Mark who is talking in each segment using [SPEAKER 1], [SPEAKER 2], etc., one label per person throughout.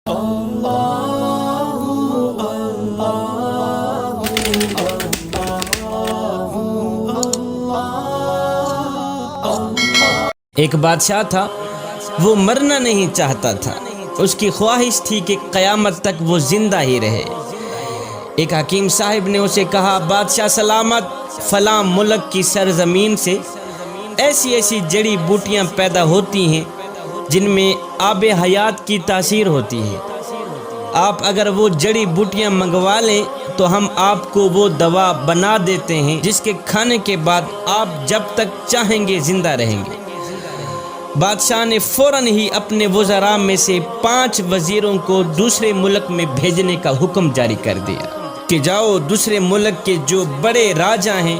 [SPEAKER 1] ایک بادشاہ تھا، وہ مرنا نہیں چاہتا تھا، اس کی خواہش تھی کہ قیامت تک وہ زندہ ہی رہے۔ ایک حکیم صاحب نے اسے کہا، بادشاہ سلامت، فلاں ملک کی سرزمین سے ایسی ایسی جڑی بوٹیاں پیدا ہوتی ہیں جن میں آب حیات کی تاثیر ہوتی ہے، آپ اگر وہ جڑی بوٹیاں منگوا لیں تو ہم آپ کو وہ دوا بنا دیتے ہیں جس کے کھانے کے بعد آپ جب تک چاہیں گے زندہ رہیں گے۔ بادشاہ نے فوراً ہی اپنے وزراء میں سے 5 وزیروں کو دوسرے ملک میں بھیجنے کا حکم جاری کر دیا کہ جاؤ دوسرے ملک کے جو بڑے راجا ہیں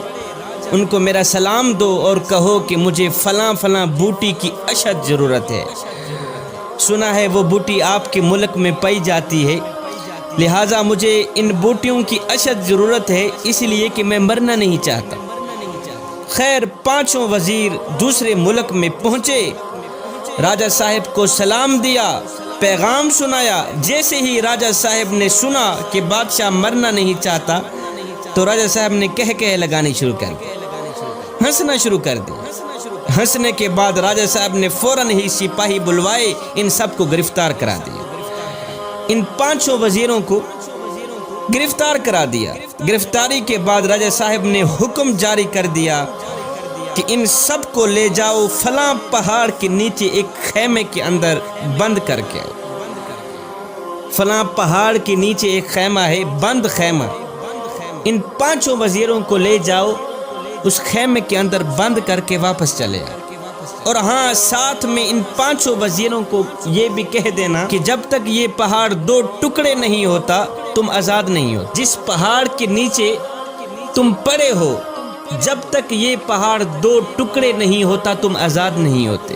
[SPEAKER 1] ان کو میرا سلام دو اور کہو کہ مجھے فلاں فلاں بوٹی کی اشد ضرورت ہے، سنا ہے وہ بوٹی آپ کے ملک میں پائی جاتی ہے، لہٰذا مجھے ان بوٹیوں کی اشد ضرورت ہے، اس لیے کہ میں مرنا نہیں چاہتا۔ خیر 5 وزیر دوسرے ملک میں پہنچے، راجہ صاحب کو سلام دیا، پیغام سنایا۔ جیسے ہی راجہ صاحب نے سنا کہ بادشاہ مرنا نہیں چاہتا تو راجہ صاحب نے کہہ لگانی شروع کر دی، ہنسنا شروع کر دی۔ ہنسنے کے بعد راجہ صاحب نے فوراً ہی سپاہی بلوائے، ان سب کو گرفتار کرا دیا۔ ان 5 وزیروں کو گرفتار کرا دیا۔ گرفتاری کے بعد راجہ صاحب نے حکم جاری کر دیا کہ ان سب کو لے جاؤ فلاں پہاڑ کے نیچے ایک خیمے کے اندر بند کر کے آؤ۔ فلاں پہاڑ کے نیچے ایک خیمہ ہے، بند خیمہ، ان 5 وزیروں کو لے جاؤ، اس خیمے کے اندر بند کر کے واپس چلے آؤ۔ اور ہاں، ساتھ میں ان 5 وزیروں کو یہ بھی کہہ دینا کہ جب تک یہ پہاڑ 2 ٹکڑے نہیں ہوتا تم آزاد نہیں ہو۔ جس پہاڑ کے نیچے تم پڑے ہو، جب تک یہ پہاڑ 2 ٹکڑے نہیں ہوتا تم آزاد نہیں ہوتے۔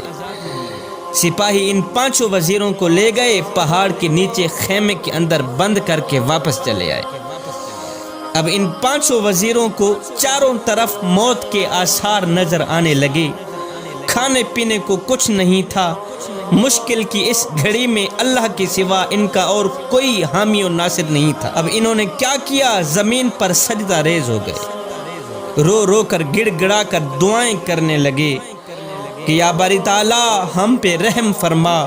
[SPEAKER 1] سپاہی ان 5 وزیروں کو لے گئے، پہاڑ کے نیچے خیمے کے اندر بند کر کے واپس چلے آئے۔ اب ان 5 وزیروں کو چاروں طرف موت کے آثار نظر آنے لگے، کھانے پینے کو کچھ نہیں تھا۔ مشکل کی اس گھڑی میں اللہ کے سوا ان کا اور کوئی حامی و ناصر نہیں تھا۔ اب انہوں نے کیا کیا؟ زمین پر سجدہ ریز ہو گئے، رو رو کر گڑ گڑا کر دعائیں کرنے لگے کہ یا باری تعالیٰ ہم پہ رحم فرما،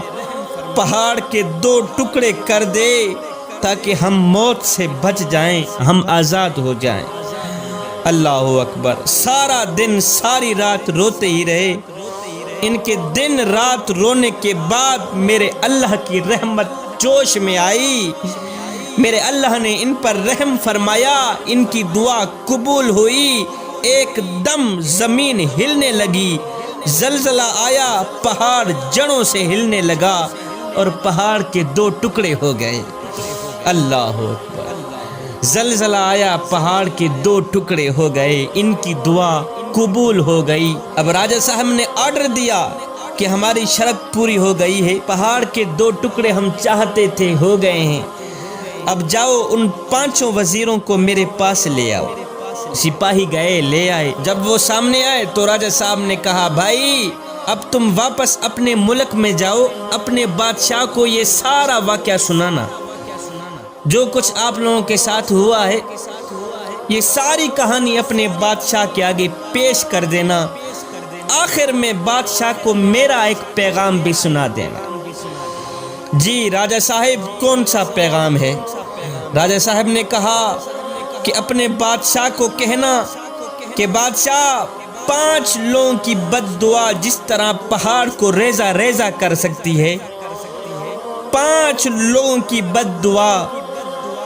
[SPEAKER 1] پہاڑ کے 2 ٹکڑے کر دے تاکہ ہم موت سے بچ جائیں، ہم آزاد ہو جائیں۔ اللہ اکبر۔ سارا دن ساری رات روتے ہی رہے۔ ان کے دن رات رونے کے بعد میرے اللہ کی رحمت جوش میں آئی، میرے اللہ نے ان پر رحم فرمایا، ان کی دعا قبول ہوئی۔ ایک دم زمین ہلنے لگی، زلزلہ آیا، پہاڑ جڑوں سے ہلنے لگا اور پہاڑ کے 2 ٹکڑے ہو گئے۔ اللہ اکبر۔ زلزلہ آیا، پہاڑ کے 2 ٹکڑے ہو گئے، ان کی دعا قبول ہو گئی۔ اب راجہ صاحب نے آرڈر دیا کہ ہماری شرط پوری ہو گئی ہے، پہاڑ کے 2 ٹکڑے ہم چاہتے تھے ہو گئے ہیں، اب جاؤ ان 5 وزیروں کو میرے پاس لے آؤ۔ سپاہی گئے، لے آئے۔ جب وہ سامنے آئے تو راجہ صاحب نے کہا، بھائی اب تم واپس اپنے ملک میں جاؤ، اپنے بادشاہ کو یہ سارا واقعہ سنانا، جو کچھ آپ لوگوں کے ساتھ ہوا ہے، یہ ساری کہانی اپنے بادشاہ کے آگے پیش کر دینا، آخر میں بادشاہ کو میرا ایک پیغام بھی سنا دینا۔ جی راجہ صاحب، کون سا پیغام ہے؟ راجہ صاحب نے کہا کہ اپنے بادشاہ کو کہنا کہ بادشاہ 5 لوگوں کی بد دعا جس طرح پہاڑ کو ریزہ ریزہ کر سکتی ہے، 5 لوگوں کی بد دعا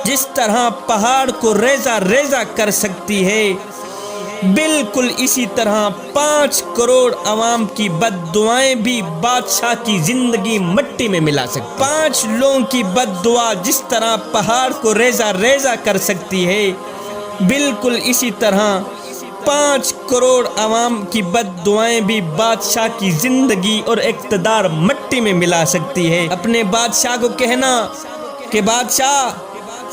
[SPEAKER 1] جس طرح پہاڑ کو ریزہ ریزہ کر سکتی ہے، بالکل اسی طرح 5 کروڑ عوام کی بد دعائیں بھی بادشاہ کی زندگی مٹی میں ملا سکتی۔ 5 لوگوں کی بد دعا جس طرح پہاڑ کو ریزہ ریزہ کر سکتی ہے، بالکل اسی طرح 5 کروڑ عوام کی بد دعائیں بھی بادشاہ کی زندگی اور اقتدار مٹی میں ملا سکتی ہے۔ اپنے بادشاہ کو کہنا کہ بادشاہ،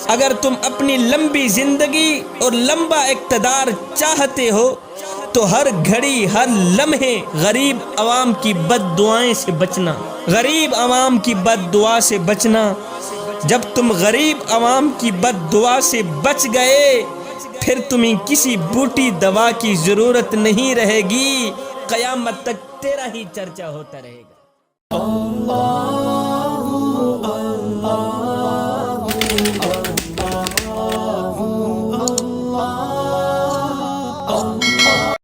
[SPEAKER 1] اگر تم اپنی لمبی زندگی اور لمبا اقتدار چاہتے ہو تو ہر گھڑی ہر لمحے غریب عوام کی بد دعائیں سے بچنا، غریب عوام کی بد دعا سے بچنا، جب تم غریب عوام کی بد دعا سے بچ گئے پھر تمہیں کسی بوٹی دوا کی ضرورت نہیں رہے گی، قیامت تک تیرا ہی چرچا ہوتا رہے گا۔ اللہ اللہ